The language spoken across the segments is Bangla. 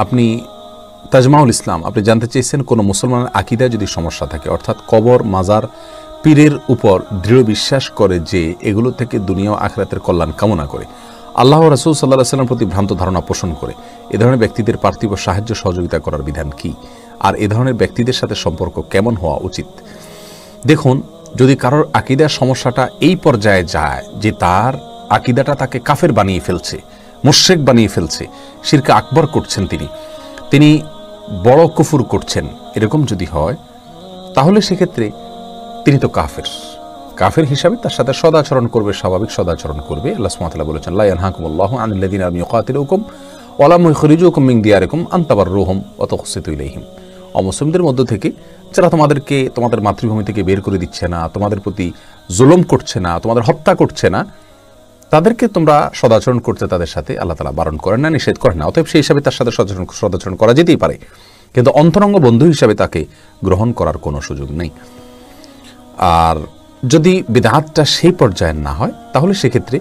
আপনি তাজমাউল ইসলাম আপনি জানতে চেয়েছেন কোনো মুসলমানের আকীদায় যদি সমস্যা থাকে, অর্থাৎ কবর, মাজার, পীরের উপর দৃঢ় বিশ্বাস করে যে এগুলো থেকে দুনিয়া ও আখিরাতের কল্যাণ কামনা করে, আল্লাহ ও রাসূল সাল্লাল্লাহু আলাইহি ওয়াসাল্লাম প্রতি ভ্রান্ত ধারণা পোষণ করে, এ ধরনের ব্যক্তিদের পার্থিব সাহায্য সহযোগিতা করার বিধান কি, আর এ ধরনের ব্যক্তিদের সাথে সম্পর্ক কেমন হওয়া উচিত? দেখুন, যদি কারোর আকীদার সমস্যাটা এই পর্যায়ে যায় যে তার আকীদাটা তাকে কাফের বানিয়ে ফেলছে, মুশরিক বানিয়ে ফেলছে, শিরকে আকবর করছেন, তিনি বড় কুফর করছেন, এরকম যদি হয় তাহলে সেক্ষেত্রে তিনি তো কাফের হিসাবে তার সাথে সদাচরণ করবে, স্বাভাবিক সদাচরণ করবে। আল্লাহ সুবহানাহু ওয়া তাআলা বলেছেন, লা ইয়ানহাকুমুল্লাহু আনিল্লাযীনা লাম ইউকাতিলুকুম ওয়া লাম ইখরিজুকুম মিন দিয়ারিকুম আন তাবাররুহুম ওয়া তুকসিতু ইলাইহিম। অমুসলিমদের মধ্য থেকে যারা তোমাদেরকে তোমাদের মাতৃভূমি থেকে বের করে দিচ্ছে না, তোমাদের প্রতি জুলুম করছে না, তোমাদের হত্যা করছে না, তাদেরকে তোমরা সদাচরণ করতে তাদের সাথে আল্লাহ তাআলা বারণ করেন না, নিষেধ করেন না। অতএব সেই হিসাবে তার সাথে সদাচরণ করা যেতেই পারে, কিন্তু অন্তরঙ্গ বন্ধু হিসাবে তাকে গ্রহণ করার কোনো সুযোগ নেই। আর যদি বিদআতটা সেই পর্যায়ের না হয় তাহলে সেক্ষেত্রে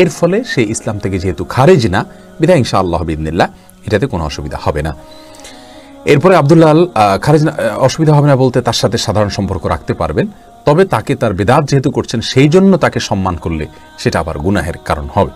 এর ফলে সে ইসলাম থেকে যেহেতু খারিজ না, বিধায় ইনশাআল্লাহ বিইذনিল্লাহ এটাতে কোনো অসুবিধা হবে না। এরপরে আব্দুল্লাহ খারিজ অসুবিধা হবে না বলতে তার সাথে সাধারণ সম্পর্ক রাখতে পারবেন, তবে তাকে তার বিদআত যেহেতু করছেন সেই জন্য তাকে সম্মান করলে সেটা আবার গুনাহের কারণ হবে।